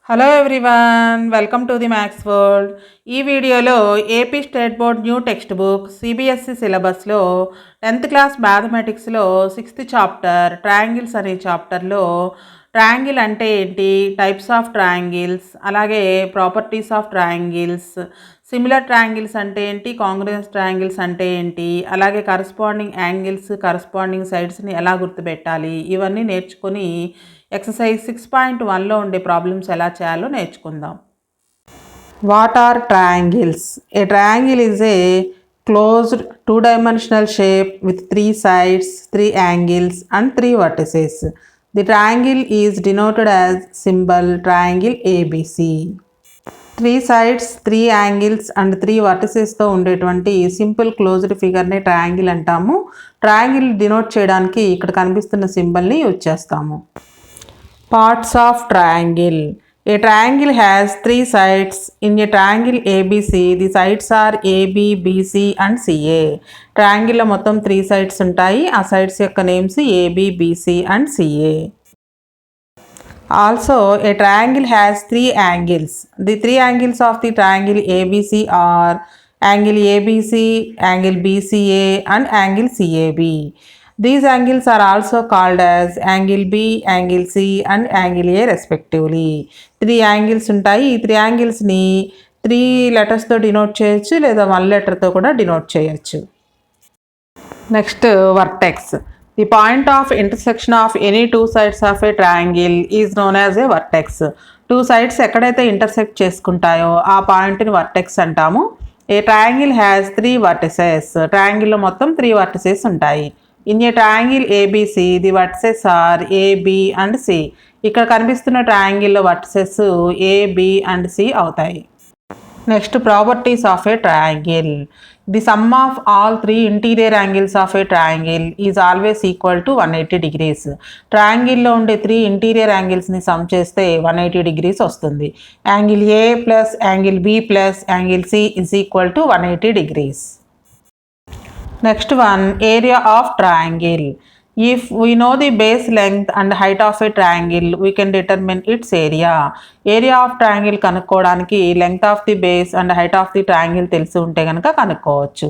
Hello everyone, welcome to the maths world. ఈ వీడియోలో AP state board new text book CBSE సిలబస్లో 10th class మ్యాథమెటిక్స్లో 6th chapter triangles అనే చాప్టర్లో triangle అంటే ఏంటి, టైప్స్ ఆఫ్ ట్రయాంగిల్స్, అలాగే properties of triangles, similar triangles అంటే ఏంటి, కాంగ్రుయెన్స్ ట్రయాంగిల్స్ అంటే ఏంటి, అలాగే కరస్పాండింగ్ యాంగిల్స్ కరస్పాండింగ్ సైడ్స్ని ఎలా గుర్తుపెట్టాలి, ఇవన్నీ నేర్చుకొని ఎక్సర్సైజ్ 6.1లో ఉండే ప్రాబ్లమ్స్ ఎలా చేయాలో నేర్చుకుందాం. What are triangles? A triangle is a closed two-dimensional shape with 3 sides, 3 angles and 3 vertices. The triangle is denoted as symbol triangle ABC. 3 sides, 3 angles and 3 vertices తో ఉండేటువంటి simple closed ఫిగర్ని triangle అంటాము. Triangle denote చేయడానికి ఇక్కడ కనిపిస్తున్న సింబల్ని use చేస్తాము. Parts of triangle. A triangle has 3 sides. In a triangle ABC, the sides are AB, BC and CA. Triangle లో మొత్తం 3 sides ఉంటాయి. ఆ sides యొక్క names AB, BC and CA. Also, a triangle has 3 angles. The 3 angles of the triangle ABC are angle ABC, angle BCA and angle CAB. These angles are also called as angle B, angle C and angle A respectively. 3 angles ఉంటాయి. ఈ 3 angles-ని 3 లెటర్స్తో denote చేయొచ్చు లేదా 1 లెటర్తో కూడా denote చేయొచ్చు. Next vertex. The point of intersection of any 2 sides of a triangle is known as a vertex. 2 sides ఎక్కడైతే intersect చేసుకుంటాయో ఆ పాయింట్ని వర్టెక్స్ అంటాము. A triangle has 3 vertices. ట్రయాంగిల్లో మొత్తం 3 vertices ఉంటాయి. In a triangle A B C the vertices are A B and C. ఇక్కడ కనిపిస్తున్న ట్రయాంగిల్లో వర్టిసెస్ ఏబి అండ్ సి అవుతాయి. Next properties of a triangle. The sum of all 3 interior angles of a triangle is always equal to 180 degrees. ట్రయాంగిల్లో ఉండే 3 interior యాంగిల్స్ని sum చేస్తే 180 degrees వస్తుంది. Angle A plus angle B plus angle C is equal to 180 degrees. Next one, area of triangle. If we know the base length and height of a triangle, we can determine its area. Area of triangle కనుక్కోవడానికి length of the base and height of the triangle తెలిసి ఉంటే కనుక కనుక్కోవచ్చు.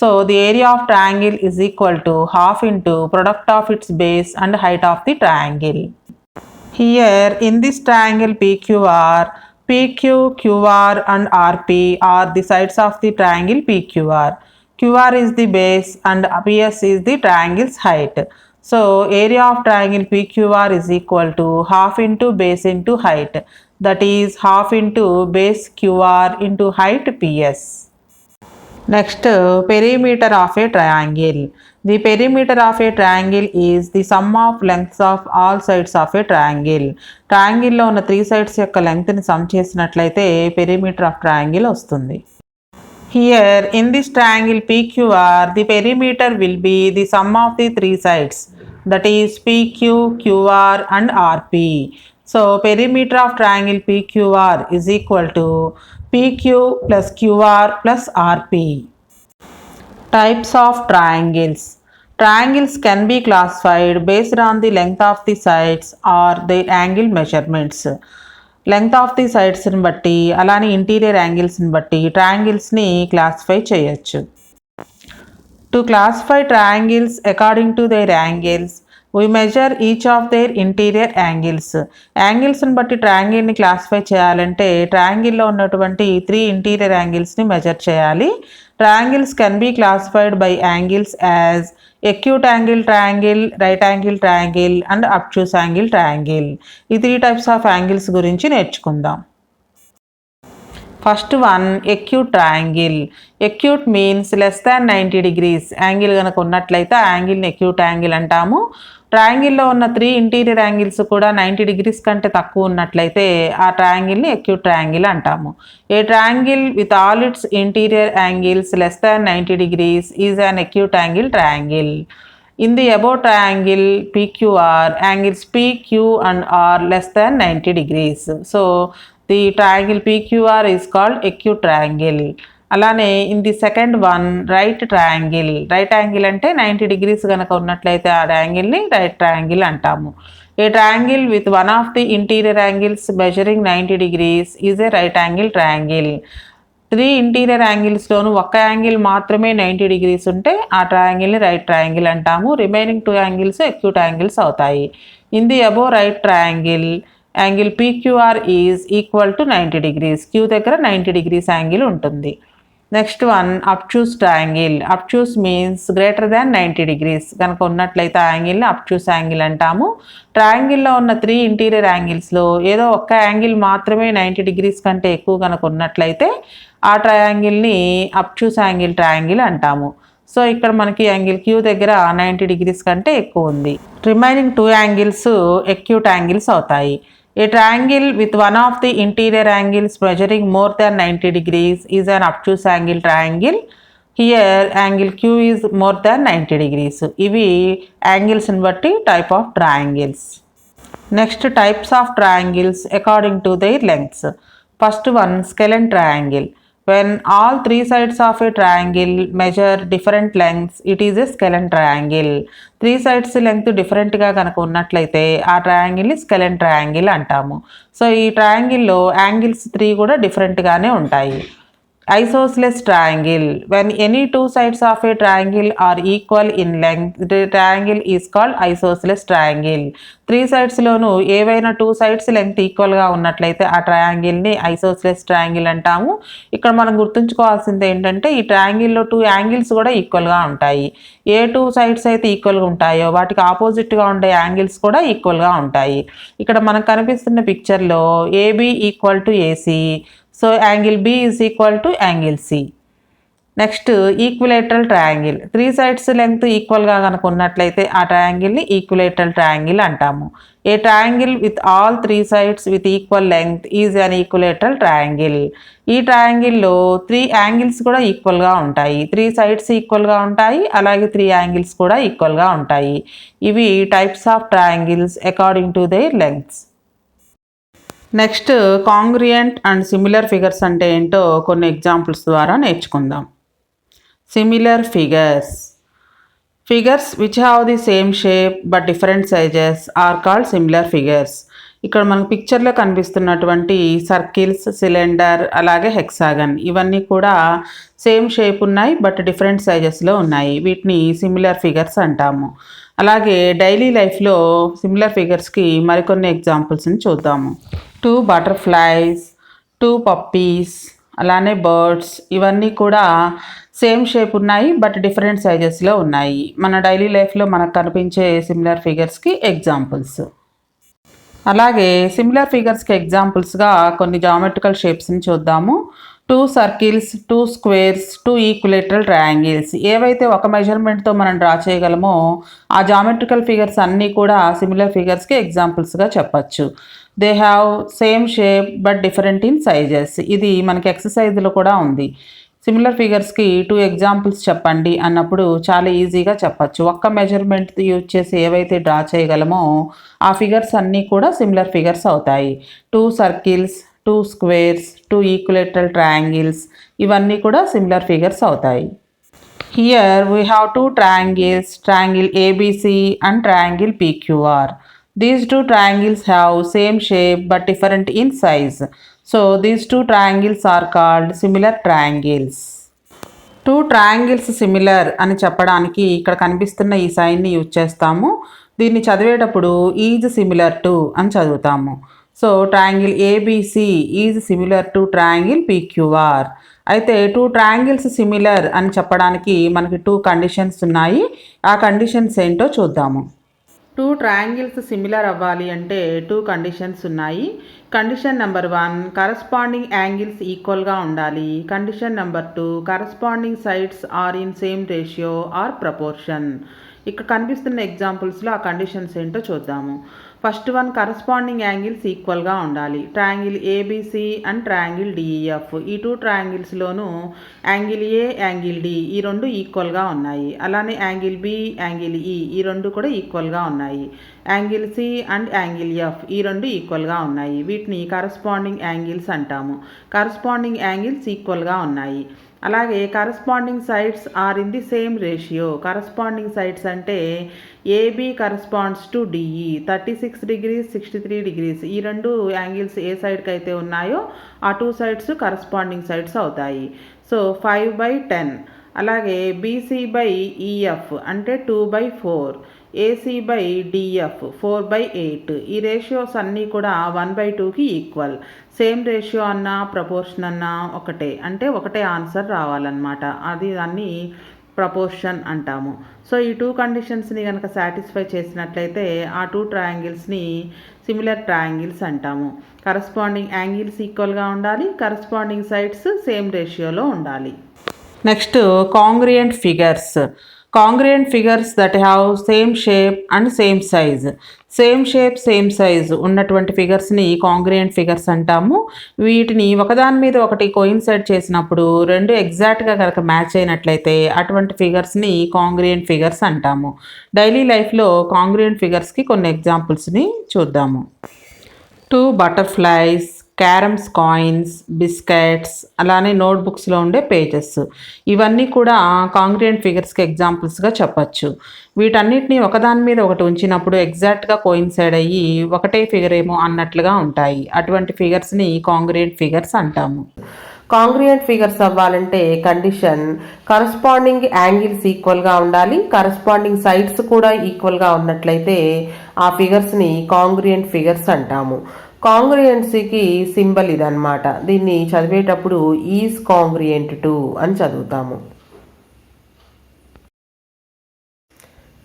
So the area of triangle is equal to half into product of its base and height of the triangle. Here in this triangle PQR, PQ, QR and RP are the sides of the triangle PQR. QR is the base and PS is the triangle's height. So area of triangle PQR is equal to half into base into height. That is half into base QR into height PS. Next, perimeter of a triangle. The perimeter of a triangle is the sum of lengths of all sides of a triangle. Triangle లో ఉన్న 3 sides యొక్క లెంగ్త్ని some చేసినట్లయితే perimeter of triangle వస్తుంది. Here in this triangle PQR, the perimeter will be the sum of the 3 sides, that is PQ, QR and RP. So perimeter of triangle PQR is equal to PQ plus QR plus RP. Types of triangles. Triangles can be classified based on the length of the sides or their angle measurements. Length of the సైడ్స్ని బట్టి అలానే interior యాంగిల్స్ని బట్టి ట్రయాంగిల్స్ని classify చేయొచ్చు. To classify triangles according to their angles we measure each of their interior angles. యాంగిల్స్ని బట్టి ట్రయాంగిల్ని క్లాసిఫై చేయాలంటే ట్రయాంగిల్లో ఉన్నటువంటి 3 ఇంటీరియర్ యాంగిల్స్ని మెజర్ చేయాలి. Triangles can be classified by angles as acute angle triangle, right angle triangle and obtuse angle triangle. ఈ 3 types of angles గురించి నేర్చుకుందాం. First one, acute triangle. Acute means less than 90 degrees. Angle కనుక ఉన్నట్లయితే ఆ యాంగిల్ని acute angle అంటాము. ట్రయాంగిల్లో ఉన్న 3 interior angles కూడా 90 degrees కంటే తక్కువ ఉన్నట్లయితే ఆ ట్రయాంగిల్ని acute triangle అంటాము. A triangle with all it's interior angles less than 90 degrees is an acute angle triangle. In the above triangle PQR, angles P, Q and R less than 90 degrees. So the triangle PQR is called acute triangle. అలానే in the second one, right triangle. Right angle అంటే 90 degrees కనుక ఉన్నట్లయితే ఆ యాంగిల్ని right triangle అంటాము. A triangle with one of the interior angles measuring 90 degrees is a right angle triangle. 3 interior యాంగిల్స్లోనూ ఒక్క angle మాత్రమే 90 degrees ఉంటే ఆ ట్రయాంగిల్ని రైట్ ట్రయాంగిల్ అంటాము. రిమైనింగ్ 2 యాంగిల్స్ అక్యూట్ యాంగిల్స్ అవుతాయి. In the above right triangle angle PQR is equal to 90 degrees. Q దగ్గర 90 degrees angle ఉంటుంది. Next one obtuse triangle. Obtuse means greater than 90 degrees కనుక ఉన్నట్లయితే ఆ యాంగిల్ని అబ్ట్యూస్ యాంగిల్ అంటాము. ట్రయాంగిల్లో ఉన్న 3 interior యాంగిల్స్లో ఏదో ఒక్క యాంగిల్ మాత్రమే 90 డిగ్రీస్ కంటే ఎక్కువ కనుక ఉన్నట్లయితే ఆ ట్రయాంగిల్ని అబ్ట్యూస్ యాంగిల్ ట్రయాంగిల్ అంటాము. సో ఇక్కడ మనకి యాంగిల్ క్యూ దగ్గర 90 డిగ్రీస్ కంటే ఎక్కువ ఉంది. రిమైనింగ్ 2 యాంగిల్స్ అక్యూట్ యాంగిల్స్ అవుతాయి. A triangle with one of the interior angles measuring more than 90 degrees is an obtuse angle triangle. Here angle Q is more than 90 degrees. ఇవి angles ని బట్టి type of triangles. Next types of triangles according to their lengths. First one scalene triangle. When all 3 sides of a triangle measure different lengths, it is a scalene triangle. 3 sides length డిఫరెంట్గా కనుక ఉన్నట్లయితే ఆ ట్రయాంగిల్ని scalene triangle అంటాము. So ఈ ట్రయాంగిల్లో angles 3 కూడా డిఫరెంట్గానే ఉంటాయి. Isosceles triangle. When any 2 sides of a triangle are equal in length, the triangle is called isosceles triangle. 3 sides-లోనూ ఏవైనా 2 sides length ఈక్వల్గా ఉన్నట్లయితే ఆ ట్రయాంగిల్ని ఐసోస్లెస్ ట్రయాంగిల్ అంటాము. ఇక్కడ మనం గుర్తుంచుకోవాల్సింది ఏంటంటే ఈ ట్రయాంగిల్లో 2 యాంగిల్స్ కూడా ఈక్వల్గా ఉంటాయి. ఏ 2 sides అయితే ఈక్వల్గా ఉంటాయో వాటికి ఆపోజిట్గా ఉండే యాంగిల్స్ కూడా ఈక్వల్గా ఉంటాయి. ఇక్కడ మనకు కనిపిస్తున్న పిక్చర్లో AB equal to AC. So angle B is equal to angle C. Next equilateral triangle. 3 sides length ఈక్వల్గా కనుక ఉన్నట్లయితే ఆ ట్రయాంగిల్ని ఈక్విలేటరల్ ట్రయాంగిల్ అంటాము. A triangle with all 3 sides with equal length is an equilateral triangle. ఈ ట్రయాంగిల్లో 3 angles కూడా ఈక్వల్గా ఉంటాయి. 3 sides ఈక్వల్గా ఉంటాయి, అలాగే 3 యాంగిల్స్ కూడా ఈక్వల్గా ఉంటాయి. ఇవి types of triangles according to their lengths. Next congruent and similar figures అంటే ఏంటో కొన్ని ఎగ్జాంపుల్స్ ద్వారా నేర్చుకుందాం. Similar figures. Figures which have the same shape but different sizes are called similar figures. ఇక్కడ మనకు పిక్చర్లో కనిపిస్తున్నటువంటి సర్కిల్స్, సిలిండర్, అలాగే హెక్సాగన్ ఇవన్నీ కూడా సేమ్ షేప్ ఉన్నాయి బట్ డిఫరెంట్ సైజెస్లో ఉన్నాయి. వీటిని సిమిలర్ ఫిగర్స్ అంటాము. అలాగే డైలీ లైఫ్లో సిమిలర్ ఫిగర్స్కి మరికొన్ని ఎగ్జాంపుల్స్ని చూద్దాము. 2 butterflies, 2 puppies, అలానే బర్డ్స్ ఇవన్నీ కూడా సేమ్ షేప్ ఉన్నాయి బట్ డిఫరెంట్ సైజెస్లో ఉన్నాయి. మన డైలీ లైఫ్లో మనకు కనిపించే సిమిలర్ ఫిగర్స్కి ఎగ్జాంపుల్స్. అలాగే సిమిలర్ ఫిగర్స్కి ఎగ్జాంపుల్స్గా కొన్ని జామెట్రికల్ షేప్స్ని చూద్దాము. 2 circles, 2 squares, 2 ఈక్విలేటరల్ ట్రయాంగిల్స్. ఏవైతే ఒక మెజర్మెంట్తో మనం డ్రా చేయగలమో ఆ జామెట్రికల్ ఫిగర్స్ అన్నీ కూడా సిమిలర్ ఫిగర్స్కి ఎగ్జాంపుల్స్గా చెప్పచ్చు. They have same shape but different in sizes. ఇది మనకి ఎక్సర్సైజ్లో కూడా ఉంది. సిమిలర్ ఫిగర్స్కి 2 ఎగ్జాంపుల్స్ చెప్పండి అన్నప్పుడు చాలా ఈజీగా చెప్పచ్చు. ఒక్క మెజర్మెంట్ యూజ్ చేసి ఏవైతే డ్రా చేయగలమో ఆ ఫిగర్స్ అన్నీ కూడా సిమిలర్ ఫిగర్స్ అవుతాయి. 2 circles, 2 squares, 2 ఈక్విలేటరల్ ట్రయాంగిల్స్ ఇవన్నీ కూడా సిమిలర్ ఫిగర్స్ అవుతాయి. Here we have 2 triangles, triangle ABC and triangle PQR. These 2 triangles have same shape but different in size. So these 2 triangles are called similar triangles. 2 triangles similar అని చెప్పడానికి ఇక్కడ కనిపిస్తున్న ఈ సైన్ని use చేస్తాము. దీన్ని చదివేటప్పుడు ఈజ్ సిమిలర్ టు అని చదువుతాము. So triangle ABC is similar to triangle PQR. అయితే 2 triangles సిమిలర్ అని చెప్పడానికి మనకి 2 కండిషన్స్ ఉన్నాయి. ఆ కండిషన్స్ ఏంటో చూద్దాము. 2 triangles సిమిలర్ అవ్వాలి అంటే 2 కండిషన్స్ ఉన్నాయి. కండిషన్ నెంబర్ 1 కరస్పాండింగ్ యాంగిల్స్ ఈక్వల్గా ఉండాలి. Condition number 2 corresponding sides are in same ratio or proportion. ఇక్కడ కనిపిస్తున్న ఎగ్జాంపుల్స్లో ఆ కండిషన్స్ ఏంటో చూద్దాము. ఫస్ట్ వన్ కరస్పాండింగ్ యాంగిల్స్ ఈక్వల్గా ఉండాలి. Triangle ABC and triangle DEF ఈ 2 ట్రయాంగిల్స్లోనూ యాంగిల్ A, యాంగిల్ D ఈ 2 ఈక్వల్గా ఉన్నాయి. అలానే యాంగిల్ B, యాంగిల్ E ఈ 2 కూడా ఈక్వల్గా ఉన్నాయి. Angle C and angle F ఈ 2 ఈక్వల్గా ఉన్నాయి. వీటిని కరస్పాండింగ్ యాంగిల్స్ అంటాము. కరస్పాండింగ్ యాంగిల్స్ ఈక్వల్గా ఉన్నాయి. అలాగే corresponding sides are in the same ratio. Corresponding sides అంటే AB corresponds to DE 36 degrees 63 degrees. ఈ రెండు యాంగిల్స్ ఏ సైడ్కి అయితే ఉన్నాయో ఆ టూ సైడ్స్ కరస్పాండింగ్ సైడ్స్ అవుతాయి. సో 5/10. అలాగే బీసీ బై ఈఎఫ్ అంటే 2/4, ఏసీ బై డిఎఫ్ 4/8. ఈ రేషియోస్ అన్నీ కూడా 1/2కి ఈక్వల్. సేమ్ రేషియో అన్నా ప్రపోర్షన్ అన్నా ఒకటే, అంటే ఒకటే ఆన్సర్ రావాలన్నమాట. అది దాన్ని ప్రపోర్షన్ అంటాము. సో ఈ టూ కండిషన్స్ని కనుక సాటిస్ఫై చేసినట్లయితే ఆ టూ ట్రయాంగిల్స్ని సిమిలర్ ట్రయాంగిల్స్ అంటాము. కరస్పాండింగ్ యాంగిల్స్ ఈక్వల్గా ఉండాలి, కరస్పాండింగ్ సైడ్స్ సేమ్ రేషియోలో ఉండాలి. Next congruent figures. Congruent figures that have same shape and same size. Same shape same size ఉన్నటువంటి ఫిగర్స్ని కాంగ్రియంట్ ఫిగర్స్ అంటాము. వీటిని ఒకదాని మీద ఒకటి కోయిన్సైడ్ చేసినప్పుడు రెండు ఎగ్జాక్ట్గా కనుక మ్యాచ్ అయినట్లయితే అటువంటి ఫిగర్స్ని కాంగ్రియంట్ ఫిగర్స్ అంటాము. డైలీ లైఫ్లో కాంగ్రియంట్ ఫిగర్స్కి కొన్ని ఎగ్జాంపుల్స్ని చూద్దాము. 2 butterflies, క్యారమ్స్ కాయిన్స్, బిస్కెట్స్, అలానే నోట్బుక్స్లో ఉండే పేజెస్, ఇవన్నీ కూడా కాంగ్రియంట్ ఫిగర్స్కి ఎగ్జాంపుల్స్గా చెప్పచ్చు. వీటన్నిటిని ఒకదాని మీద ఒకటి ఉంచినప్పుడు ఎగ్జాక్ట్గా కోయిన్సైడ్ అయ్యి ఒకటే ఫిగర్ ఏమో అన్నట్లుగా ఉంటాయి. అటువంటి ఫిగర్స్ని కాంగ్రియంట్ ఫిగర్స్ అంటాము. కాంగ్రియంట్ ఫిగర్స్ అవ్వాలంటే కండిషన్ కరస్పాండింగ్ యాంగిల్స్ ఈక్వల్గా ఉండాలి, కరస్పాండింగ్ సైడ్స్ కూడా ఈక్వల్గా ఉన్నట్లయితే ఆ ఫిగర్స్ని కాంగ్రియంట్ ఫిగర్స్ అంటాము. కాంగ్రియంట్సీకి సింబల్ ఇదన్నమాట. దీన్ని చదివేటప్పుడు ఈజ్ కాంగ్రియంట్ టు అని చదువుతాము.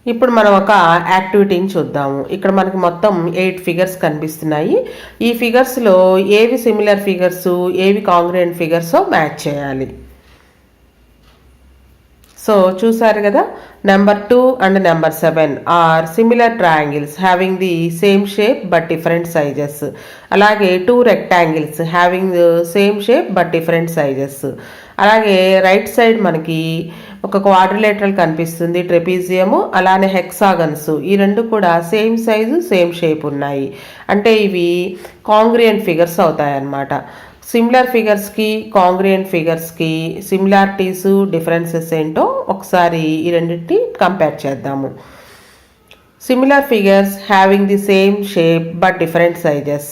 ఇప్పుడు మనం ఒక యాక్టివిటీని చూద్దాము. ఇక్కడ మనకి మొత్తం 8 ఫిగర్స్ కనిపిస్తున్నాయి. ఈ ఫిగర్స్లో ఏవి సిమిలర్ ఫిగర్స్, ఏవి కాంగ్రియంట్ ఫిగర్సో మ్యాచ్ చేయాలి. సో చూసారు కదా, నెంబర్ 2 అండ్ number 7 are similar triangles having the same shape but different sizes. అలాగే 2 rectangles having same shape but different sizes. అలాగే రైట్ సైడ్ మనకి ఒక క్వాడ్రిలేటరల్ కనిపిస్తుంది, ట్రెపీజియము, అలానే హెక్సాగన్స్. ఈ రెండు కూడా సేమ్ సైజు సేమ్ షేప్ ఉన్నాయి, అంటే ఇవి కాంగ్రియంట్ ఫిగర్స్ అవుతాయి అన్నమాట. సిమిలర్ ఫిగర్స్కి కాంగ్రియంట్ ఫిగర్స్కి సిమిలారిటీస్ డిఫరెన్సెస్ ఏంటో ఒకసారి ఈ రెండింటిని కంపేర్ చేద్దాము. Similar figures having the same shape but different sizes.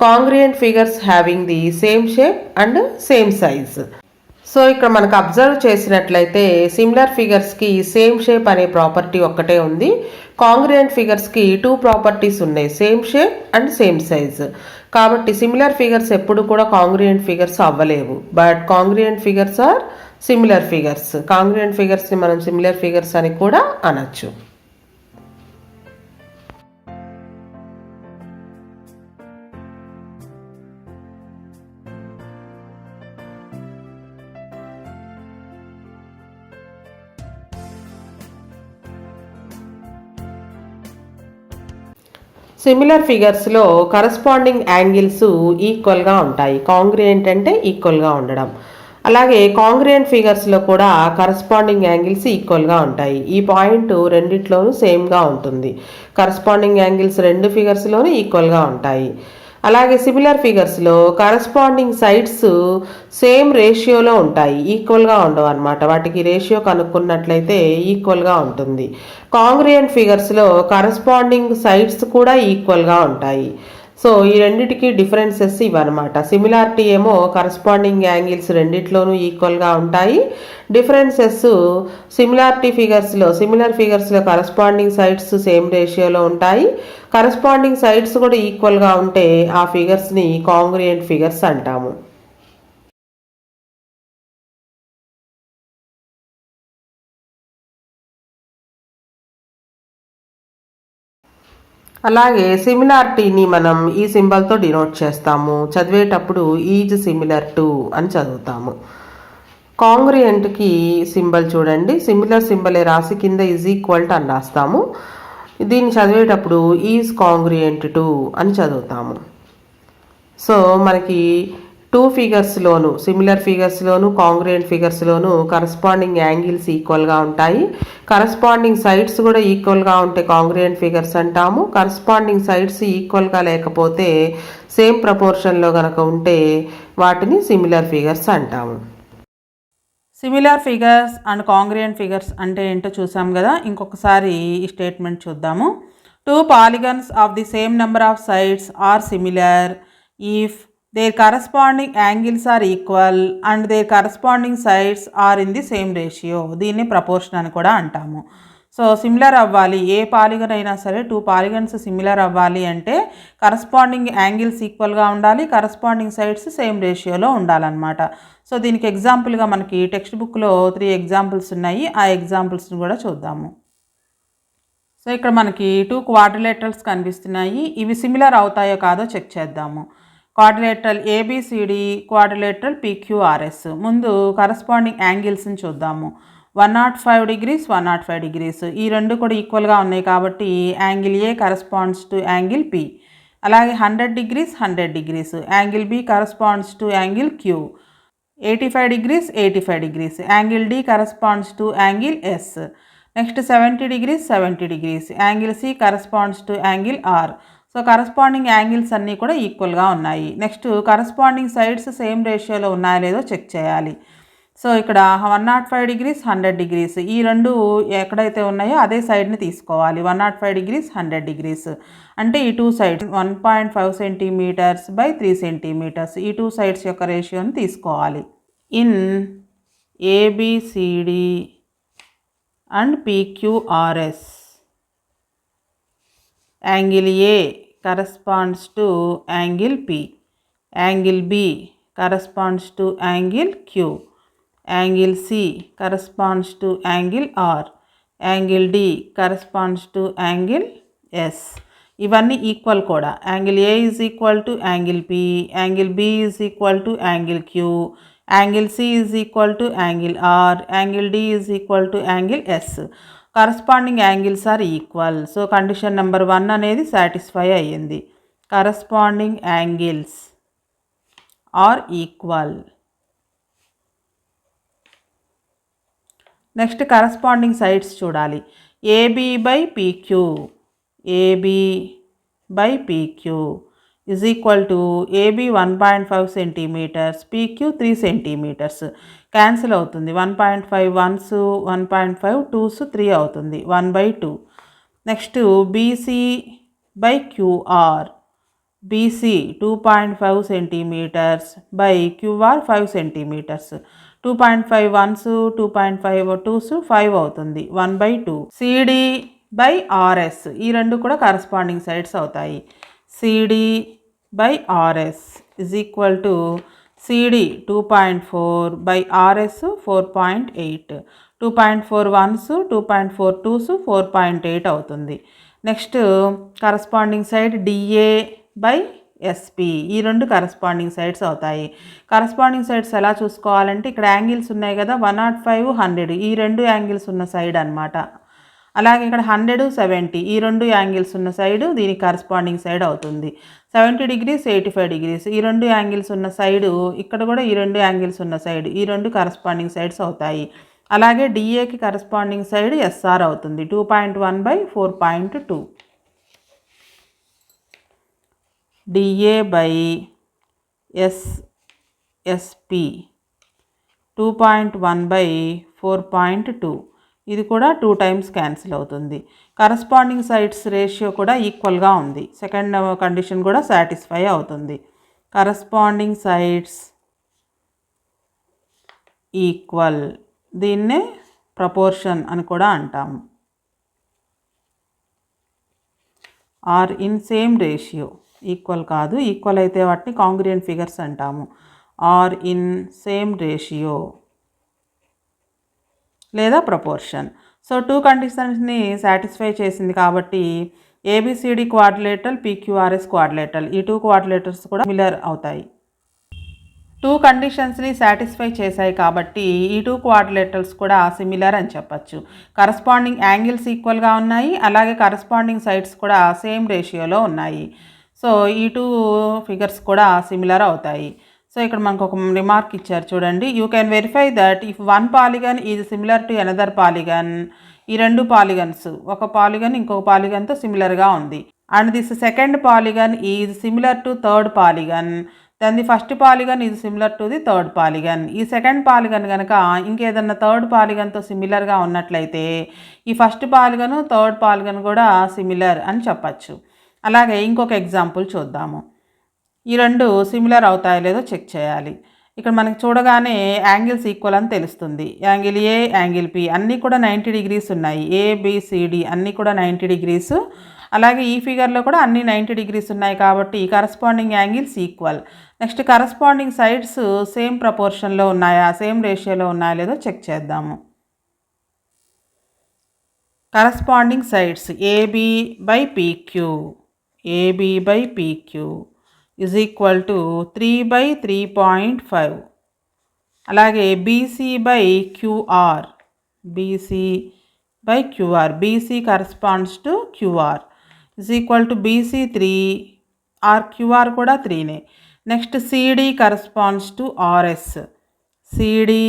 Congruent figures having the same shape and same size. So ఇక్కడ మనకు అబ్జర్వ్ చేసినట్లయితే సిమిలర్ ఫిగర్స్కి సేమ్ షేప్ అనే ప్రాపర్టీ ఒక్కటే ఉంది. కాంగ్రియంట్ ఫిగర్స్కి 2 ప్రాపర్టీస్ ఉన్నాయి, same shape and same size. కాబట్టి సిమిలర్ ఫిగర్స్ ఎప్పుడు కూడా కాంగ్రియంట్ ఫిగర్స్ అవ్వలేవు, but congruent figures are similar figures. Congruent ఫిగర్స్ని మనం సిమిలర్ ఫిగర్స్ అని కూడా అనొచ్చు. సిమిలర్ ఫిగర్స్లో కరస్పాండింగ్ యాంగిల్స్ ఈక్వల్గా ఉంటాయి. కాంగ్రియంట్ అంటే ఈక్వల్గా ఉండడం. అలాగే కాంగ్రియంట్ ఫిగర్స్లో కూడా కరస్పాండింగ్ యాంగిల్స్ ఈక్వల్గా ఉంటాయి. ఈ పాయింట్ రెండిట్లోనూ సేమ్గా ఉంటుంది. కరస్పాండింగ్ యాంగిల్స్ రెండు ఫిగర్స్లోనూ ఈక్వల్గా ఉంటాయి. అలాగే సిమిలర్ ఫిగర్స్లో కరస్పాండింగ్ సైడ్స్ సేమ్ రేషియోలో ఉంటాయి, ఈక్వల్గా ఉండవు అనమాట. వాటికి రేషియో కనుక్కున్నట్లయితే ఈక్వల్గా ఉంటుంది. కాంగ్రియంట్ ఫిగర్స్లో కరస్పాండింగ్ సైడ్స్ కూడా ఈక్వల్గా ఉంటాయి. సో ఈ రెండిటికి డిఫరెన్సెస్ ఇవన్నమాట. సిమిలారిటీ ఏమో కరస్పాండింగ్ యాంగిల్స్ రెండిట్లోనూ ఈక్వల్గా ఉంటాయి. డిఫరెన్సెస్ సిమిలర్ ఫిగర్స్లో కరస్పాండింగ్ సైడ్స్ సేమ్ రేషియోలో ఉంటాయి. కరస్పాండింగ్ సైడ్స్ కూడా ఈక్వల్గా ఉంటే ఆ ఫిగర్స్ని కాంగ్రియంట్ ఫిగర్స్ అంటాము. అలాగే సిమిలారిటీని మనం ఈ సింబల్తో డినోట్ చేస్తాము. చదివేటప్పుడు ఈజ్ సిమిలర్ టు అని చదువుతాము. కాంగ్రియంట్కి సింబల్ చూడండి, సిమిలర్ సింబలే రాసి కింద ఈజ్ ఈక్వల్ టు అని రాస్తాము. దీన్ని చదివేటప్పుడు ఈజ్ కాంగ్రియంట్ టు అని చదువుతాము. సో మనకి 2 ఫిగర్స్లోను, సిమిలర్ ఫిగర్స్లోను కాంగ్రియంట్ ఫిగర్స్లోను కరస్పాండింగ్ యాంగిల్స్ ఈక్వల్గా ఉంటాయి. కరస్పాండింగ్ సైడ్స్ కూడా ఈక్వల్గా ఉంటే కాంగ్రియంట్ ఫిగర్స్ అంటాము. కరస్పాండింగ్ సైడ్స్ ఈక్వల్గా లేకపోతే సేమ్ ప్రపోర్షన్లో కనుక ఉంటే వాటిని సిమిలర్ ఫిగర్స్ అంటాము. Similar figures and congruent figures అంటే ఏంటో చూసాం కదా. ఇంకొకసారి ఈ స్టేట్మెంట్ చూద్దాము. Two polygons of the same number of sides are similar if their corresponding angles are equal and their corresponding sides are in the same ratio. దీన్ని proportion అని కూడా అంటాము. సో సిమిలర్ అవ్వాలి, ఏ పాలిగన్ అయినా సరే టూ పాలిగన్స్ సిమిలర్ అవ్వాలి అంటే corresponding angles ఈక్వల్గా ఉండాలి, కరస్పాండింగ్ సైడ్స్ సేమ్ రేషియోలో ఉండాలన్నమాట. సో దీనికి ఎగ్జాంపుల్గా మనకి టెక్స్ట్ బుక్లో 3 ఎగ్జాంపుల్స్ ఉన్నాయి. ఆ ఎగ్జాంపుల్స్ని కూడా చూద్దాము. సో ఇక్కడ మనకి 2 క్వాడ్రిలేటరల్స్ కనిపిస్తున్నాయి. ఇవి సిమిలర్ అవుతాయో కాదో చెక్ చేద్దాము. Quadrilateral A B C D, quadrilateral PQRS. ముందు కరస్పాండింగ్ యాంగిల్స్ని చూద్దాము. 105 degrees, 105 degrees. ఈ రెండు కూడా ఈక్వల్గా ఉన్నాయి కాబట్టి angle A corresponds to angle P. అలాగే 100 degrees, 100 degrees. Angle B corresponds to angle Q. 85 degrees, 85 degrees. Angle D corresponds to angle S. Next 70 degrees, 70 degrees. Angle C corresponds to angle R. So corresponding angles అన్నీ కూడా ఈక్వల్గా ఉన్నాయి. Next corresponding sides same రేషియోలో ఉన్నాయో లేదో check చేయాలి. So ఇక్కడ 105 degrees, 100 degrees. ఈ రెండు ఎక్కడైతే ఉన్నాయో అదే సైడ్ని తీసుకోవాలి. 105 degrees, 100 degrees. అంటే ఈ two sides 1.5 centimeters by 3 centimeters. ఈ టూ సైడ్స్ యొక్క రేషియోని తీసుకోవాలి. In ABCD and PQRS, angle A corresponds to angle P, angle B corresponds to angle Q, angle C corresponds to angle R, angle D corresponds to angle S. ఇవన్నీ equal కూడా. Angle A is equal to angle P, angle B is equal to angle Q, angle C is equal to angle R, angle D is equal to angle S. Corresponding angles are equal. So condition number 1 అనేది satisfy అయ్యింది. Corresponding angles are equal. Next corresponding sides చూడాలి. AB by PQ, AB by PQ is equal to AB 1.5 centimeters, PQ 3 centimeters. Cancel అవుతుంది. 1.5 1s, 1.5 2s, 3 అవుతుంది. 1/2. Next BC by QR, BC 2.5 centimeters by QR 5 centimeters. 2.5 1s, 2.5 2s, 5 అవుతుంది. 1/2. CD by RS, ఈ రెండు కూడా corresponding sides అవుతాయి. CD by RS is equal to CD 2.4 by RS 4.8. 2.4 1s, 2.4 2s, 4.8 అవుతుంది. Next corresponding side DA by SP, ఈ రెండు corresponding sides అవుతాయి. Corresponding sides ఎలా చూసుకోవాలంటే ఇక్కడ యాంగిల్స్ ఉన్నాయి కదా, 105 100, ఈ రెండు యాంగిల్స్ ఉన్న సైడ్ అనమాట. అలాగే ఇక్కడ 100 70, ఈ రెండు యాంగిల్స్ ఉన్న సైడు దీనికి కరస్పాండింగ్ సైడ్ అవుతుంది. 70 degrees 85 degrees, ఈ రెండు యాంగిల్స్ ఉన్న సైడు ఇక్కడ కూడా ఈ రెండు యాంగిల్స్ ఉన్న సైడ్, ఈ రెండు కరస్పాండింగ్ సైడ్స్ అవుతాయి. అలాగే డిఏకి కరస్పాండింగ్ సైడ్ ఎస్ఆర్ అవుతుంది. 2.1 by 4.2. DA by SSP 2.1 by 4.2. ఇది కూడా 2 times క్యాన్సిల్ అవుతుంది. కరస్పాండింగ్ సైడ్స్ రేషియో కూడా ఈక్వల్గా ఉంది. సెకండ్ కండిషన్ కూడా సాటిస్ఫై అవుతుంది. కరస్పాండింగ్ సైడ్స్ ఈక్వల్, దీన్నే ప్రపోర్షన్ అని కూడా అంటాము. Are in same ratio, equal కాదు, ఈక్వల్ అయితే వాటిని కాంగ్రియంట్ ఫిగర్స్ అంటాము. ఆర్ ఇన్ సేమ్ రేషియో లేదా ప్రపోర్షన్. సో 2 కండిషన్స్ని సాటిస్ఫై చేసింది కాబట్టి ఏబిసిడి క్వాడ్రిలేటరల్, పిక్యూఆర్ఎస్ క్వాడ్రిలేటరల్, ఈ 2 క్వాడ్రిలేటర్స్ కూడా సిమిలర్ అవుతాయి. 2 కండిషన్స్ని సాటిస్ఫై చేశాయి కాబట్టి ఈ 2 క్వాడ్రిలేటరల్స్ కూడా సిమిలర్ అని చెప్పచ్చు. కరస్పాండింగ్ యాంగిల్స్ ఈక్వల్గా ఉన్నాయి, అలాగే కరస్పాండింగ్ సైడ్స్ కూడా సేమ్ రేషియోలో ఉన్నాయి. సో ఈ 2 ఫిగర్స్ కూడా సిమిలర్ అవుతాయి. సో ఇక్కడ మనకు ఒక రిమార్క్ ఇచ్చారు చూడండి. You can verify that if one polygon is similar to another polygon, ఈ రెండు పాలిగన్స్ ఒక పాలిగన్ ఇంకొక పాలిగన్తో సిమిలర్గా ఉంది, and this second polygon is similar to third polygon, then the first polygon is similar to the third polygon. ఈ second polygon కనుక ఇంకేదన్నా థర్డ్ పాలిగన్తో సిమిలర్గా ఉన్నట్లయితే ఈ ఫస్ట్ పాలిగన్ థర్డ్ పాలిగన్ కూడా సిమిలర్ అని చెప్పచ్చు. అలాగే ఇంకొక ఎగ్జాంపుల్ చూద్దాము. ఈ రెండు సిమిలర్ అవుతాయో లేదో చెక్ చేయాలి. ఇక్కడ మనకి చూడగానే యాంగిల్స్ ఈక్వల్ అని తెలుస్తుంది. యాంగిల్ ఏ, యాంగిల్ పి అన్నీ కూడా 90 డిగ్రీస్ ఉన్నాయి. ఏబిసిడి అన్నీ కూడా 90 డిగ్రీస్. అలాగే ఈ ఫిగర్లో కూడా అన్ని 90 డిగ్రీస్ ఉన్నాయి కాబట్టి corresponding angles equal. Next corresponding sides same ప్రపోర్షన్లో ఉన్నాయా, సేమ్ రేషియోలో ఉన్నాయా లేదో చెక్ చేద్దాము. Corresponding sides AB by PQ, AB by PQ is equal to 3/3.5. అలాగే BC by QR, BC by QR, BC corresponds to QR is equal to BC 3 or QR కూడా 3నే. Next CD corresponds to RS, CD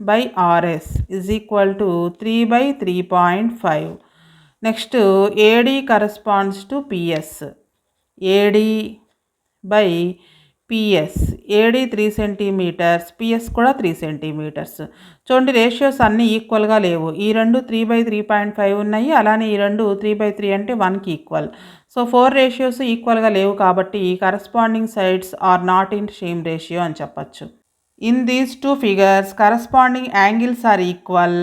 by RS is equal to 3/3.5. Next AD corresponds to PS, AD by PS, AD 3 centimetres, PS కూడా 3 centimetres. చూడండి ratios అన్నీ ఈక్వల్గా లేవు. ఈ రెండు 3/3.5 ఉన్నాయి, అలానే ఈ రెండు 3/3 అంటే 1కి ఈక్వల్. సో 4 రేషియోస్ ఈక్వల్గా లేవు కాబట్టి corresponding sides are not in same ratio అని చెప్పచ్చు. In these two figures, corresponding angles are equal,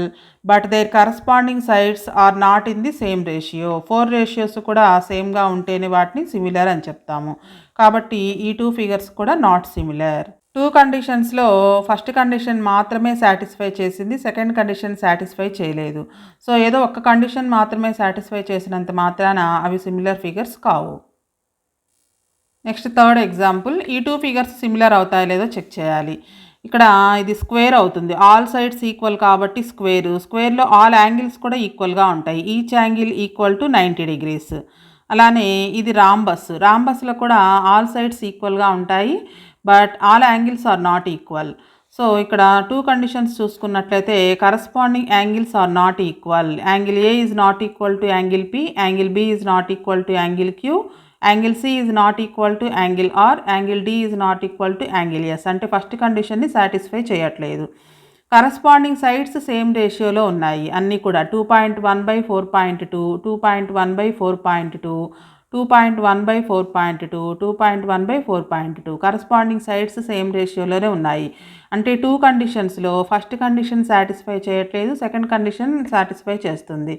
but their corresponding sides are not in the same ratio. 4 ratios కూడా సేమ్గా ఉంటేనే వాటిని సిమిలర్ అని చెప్తాము. కాబట్టి ఈ 2 ఫిగర్స్ కూడా నాట్ సిమిలర్. 2 కండిషన్స్లో ఫస్ట్ కండిషన్ మాత్రమే సాటిస్ఫై చేసింది, సెకండ్ కండిషన్ సాటిస్ఫై చేయలేదు. సో ఏదో ఒక్క కండిషన్ మాత్రమే సాటిస్ఫై చేసినంత మాత్రాన అవి సిమిలర్ ఫిగర్స్ కావు. Next third example. ఈ 2 ఫిగర్స్ సిమిలర్ అవుతాయో లేదో చెక్ చేయాలి. ఇక్కడ ఇది స్క్వేర్ అవుతుంది. ఆల్ సైడ్స్ ఈక్వల్ కాబట్టి స్క్వేర్లో ఆల్ యాంగిల్స్ కూడా ఈక్వల్గా ఉంటాయి. Each angle equal to 90 degrees. అలానే ఇది రాంబస్లో కూడా ఆల్ సైడ్స్ ఈక్వల్గా ఉంటాయి, but all angles are not equal. So ఇక్కడ 2 కండిషన్స్ చూసుకున్నట్లయితే corresponding angles are not equal. Angle A is not equal to angle P, angle B is not equal to angle Q, angle C is not equal to angle R, angle D is not equal to angle S. అంటే first కండిషన్ని satisfy చేయట్లేదు. Corresponding sides same రేషియోలో ఉన్నాయి అన్నీ కూడా. 2.1/4.2, 2.1/4.2, 2.1/4.2, 2.1/4.2 corresponding sides same రేషియోలోనే ఉన్నాయి. అంటే 2 కండిషన్స్లో ఫస్ట్ కండిషన్ సాటిస్ఫై చేయట్లేదు, సెకండ్ కండిషన్ సాటిస్ఫై చేస్తుంది.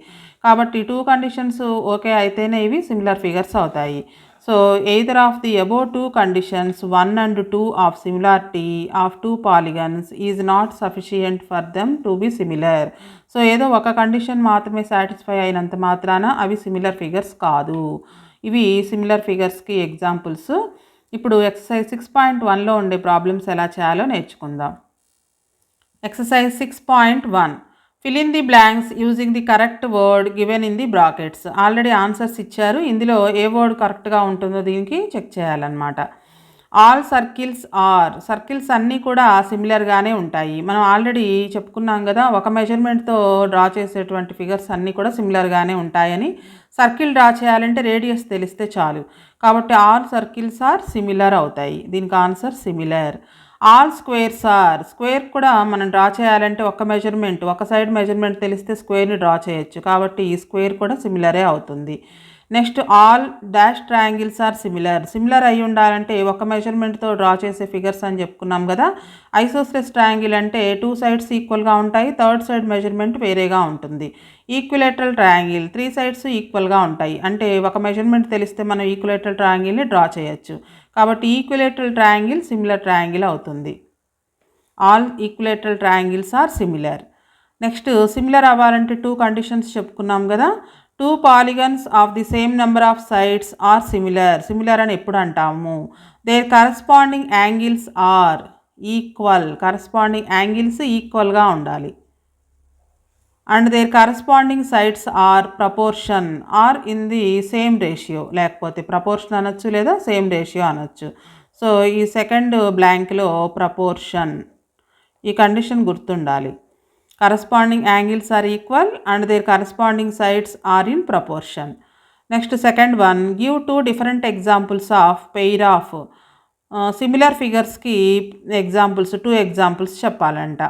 కాబట్టి 2 కండిషన్స్ ఓకే అయితేనే ఇవి సిమిలర్ ఫిగర్స్ అవుతాయి. So either of the above 2 conditions 1 and 2 of similarity of 2 polygons is not sufficient for them to be similar. So ఏదో ఒక కండిషన్ మాత్రమే satisfy అయినంత మాత్రాన అవి సిమిలర్ ఫిగర్స్ కాదు. ఇవి సిమిలర్ ఫిగర్స్కి ఎగ్జాంపుల్స్. ఇప్పుడు ఎక్సర్సైజ్ 6.1లో ఉండే ప్రాబ్లమ్స్ ఎలా చేయాలో నేర్చుకుందాం. Exercise 6.1. Fill in the blanks using the correct word given in the brackets. Already answers ఇచ్చారు, ఇందులో ఏ వర్డ్ కరెక్ట్గా ఉంటుందో దీనికి చెక్ చేయాలన్నమాట. ఆల్ సర్కిల్స్ అన్నీ కూడా సిమిలర్గానే ఉంటాయి. మనం ఆల్రెడీ చెప్పుకున్నాం కదా, ఒక మెజర్మెంట్తో డ్రా చేసేటువంటి ఫిగర్స్ అన్నీ కూడా సిమిలర్గానే ఉంటాయని. సర్కిల్ డ్రా చేయాలంటే రేడియస్ తెలిస్తే చాలు. కాబట్టి ఆల్ సర్కిల్స్ ఆర్ సిమిలర్ అవుతాయి. దీనికి ఆన్సర్ సిమిలర్. ఆల్ స్క్వేర్ కూడా మనం డ్రా చేయాలంటే ఒక సైడ్ మెజర్మెంట్ తెలిస్తే స్క్వేర్ని డ్రా చేయొచ్చు. కాబట్టి ఈ స్క్వేర్ కూడా సిమిలరే అవుతుంది. Next all dash triangles are similar అయి ఉండాలంటే ఒక మెజర్మెంట్తో డ్రా చేసే ఫిగర్స్ అని చెప్పుకున్నాం కదా. ఐసోస్సెలస్ ట్రయాంగిల్ అంటే 2 సైడ్స్ ఈక్వల్గా ఉంటాయి, థర్డ్ సైడ్ మెజర్మెంట్ వేరేగా ఉంటుంది. ఈక్విలేటరల్ ట్రయాంగిల్ 3 సైడ్స్ ఈక్వల్గా ఉంటాయి. అంటే ఒక మెజర్మెంట్ తెలిస్తే మనం ఈక్విలేటరల్ ట్రయాంగిల్ని డ్రా చేయొచ్చు. కాబట్టి ఈక్విలేటరల్ ట్రయాంగిల్ సిమిలర్ ట్రయాంగిల్ అవుతుంది. All equilateral triangles are similar. Next similar అవ్వాలంటే 2 కండిషన్స్ చెప్పుకున్నాం కదా. 2 polygons of the same number of sides are similar అని ఎప్పుడు అంటాము? There corresponding angles are equal. Corresponding angles ఈక్వల్గా ఉండాలి. And there corresponding sides are proportion are in the same ratio. లేకపోతే proportion అనొచ్చు లేదా సేమ్ రేషియో అనొచ్చు. సో ఈ సెకండ్ బ్లాంక్లో ప్రపోర్షన్, ఈ కండిషన్ గుర్తుండాలి. Corresponding angles are equal and their corresponding sides are in proportion. Next second one, give 2 different examples of pair of similar ఫిగర్స్కి examples 2 examples చెప్పాలంట.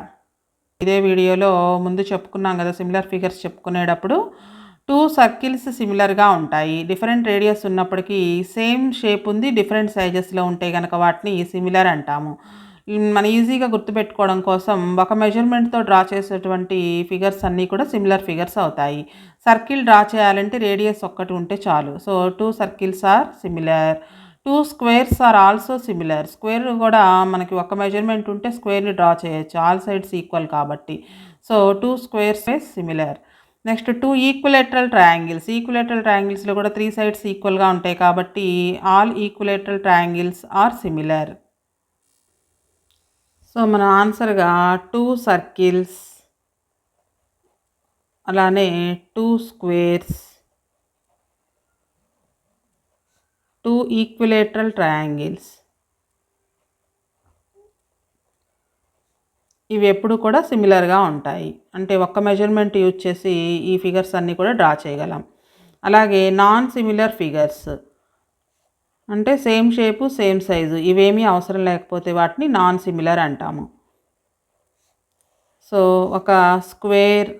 ఇదే వీడియోలో ముందు చెప్పుకున్నాం కదా, సిమిలర్ ఫిగర్స్ చెప్పుకునేటప్పుడు 2 సర్కిల్స్ సిమిలర్గా ఉంటాయి. డిఫరెంట్ రేడియస్ ఉన్నప్పటికీ సేమ్ షేప్ ఉంది, డిఫరెంట్ సైజెస్లో ఉంటే కనుక వాటిని సిమిలర్ అంటాము. మనం ఈజీగా గుర్తుపెట్టుకోవడం కోసం ఒక మెజర్మెంట్తో డ్రా చేసేటువంటి ఫిగర్స్ అన్నీ కూడా సిమిలర్ ఫిగర్స్ అవుతాయి. సర్కిల్ డ్రా చేయాలంటే రేడియస్ ఒక్కటి ఉంటే చాలు. So 2 circles are similar. 2 squares are also similar. Square కూడా మనకి ఒక మెజర్మెంట్ ఉంటే స్క్వేర్ని డ్రా చేయొచ్చు, ఆల్ సైడ్స్ ఈక్వల్ కాబట్టి. So 2 squares similar. Next 2 equilateral triangles. Equilateral ట్రయాంగిల్స్లో కూడా 3 సైడ్స్ ఈక్వల్గా ఉంటాయి కాబట్టి all equilateral triangles are similar. So మన ఆన్సర్గా 2 సర్కిల్స్, అలానే 2 స్క్వేర్స్, 2 ఈక్విలేటరల్ ట్రయాంగిల్స్, ఇవి ఎప్పుడు కూడా సిమిలర్గా ఉంటాయి. అంటే ఒక్క మెజర్మెంట్ యూజ్ చేసి ఈ ఫిగర్స్ అన్నీ కూడా డ్రా చేయగలం. అలాగే నాన్ సిమిలర్ ఫిగర్స్ అంటే సేమ్ షేపు సేమ్ సైజు ఇవేమీ అవసరం లేకపోతే వాటిని నాన్ సిమిలర్ అంటాము. సో ఒక స్క్వేర్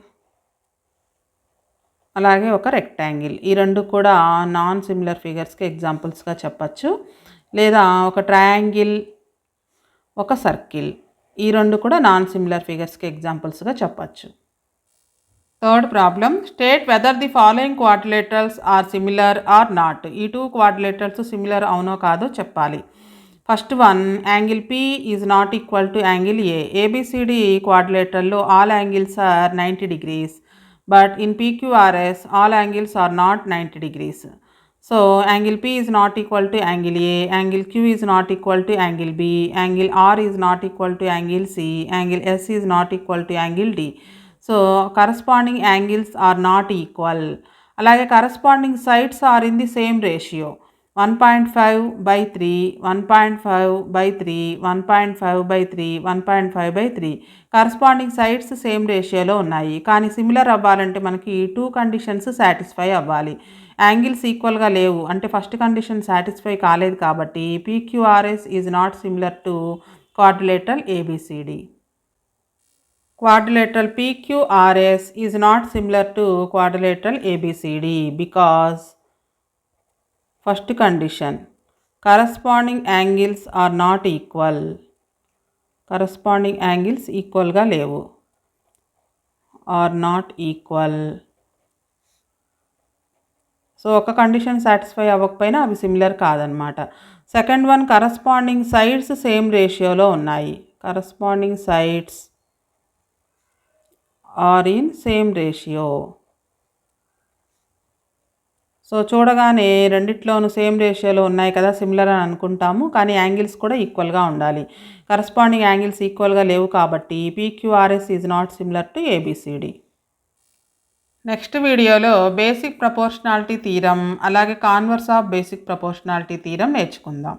అలాగే ఒక రెక్టాంగిల్, ఈ రెండు కూడా నాన్ సిమిలర్ ఫిగర్స్కి ఎగ్జాంపుల్స్గా చెప్పచ్చు. లేదా ఒక ట్రయాంగిల్, ఒక సర్కిల్, ఈ రెండు కూడా నాన్ సిమిలర్ ఫిగర్స్కి ఎగ్జాంపుల్స్గా చెప్పచ్చు. Third problem, state whether the following quadrilaterals are similar or not. ఈ 2 క్వాడ్రిలేటరల్స్ సిమిలర్ అవునో కాదో చెప్పాలి. First one, angle P is not equal to angle A. ABCD క్వాడ్రిలేటరల్లో all angles are 90 degrees, but in PQRS all angles are not 90 degrees. So angle P is not equal to angle A, angle Q is not equal to angle B, angle R is not equal to angle C, angle S is not equal to angle D. So corresponding angles are not equal. అలాగే corresponding sides are in the same ratio. 1.5/3, 1.5/3, 1.5/3, 1.5/3. Corresponding sides same రేషియోలో ఉన్నాయి. కానీ similar అవ్వాలంటే మనకి 2 conditions satisfy అవ్వాలి. Angles ఈక్వల్గా లేవు అంటే ఫస్ట్ కండిషన్ సాటిస్ఫై కాలేదు కాబట్టి PQRS is not similar to quadrilateral ABCD. Quadrilateral PQRS is not similar to quadrilateral ABCD because first condition, corresponding angles are not equal. Corresponding angles equal ga levu, are not equal. So ఒక condition satisfy అవ్వకపోయినా అవి similar కాదనమాట. Second one, corresponding sides same రేషియోలో ఉన్నాయి. Corresponding sides are in same ratio. So చూడగానే రెండిట్లోనూ same రేషియోలో ఉన్నాయి కదా, సిమిలర్ అని అనుకుంటాము. కానీ యాంగిల్స్ కూడా ఈక్వల్గా ఉండాలి. కరస్పాండింగ్ యాంగిల్స్ ఈక్వల్గా లేవు కాబట్టి PQRS is not similar to ABCD. Next వీడియోలో బేసిక్ ప్రపోర్షనాలిటీ థీరం అలాగే converse of basic proportionality theorem నేర్చుకుందాం.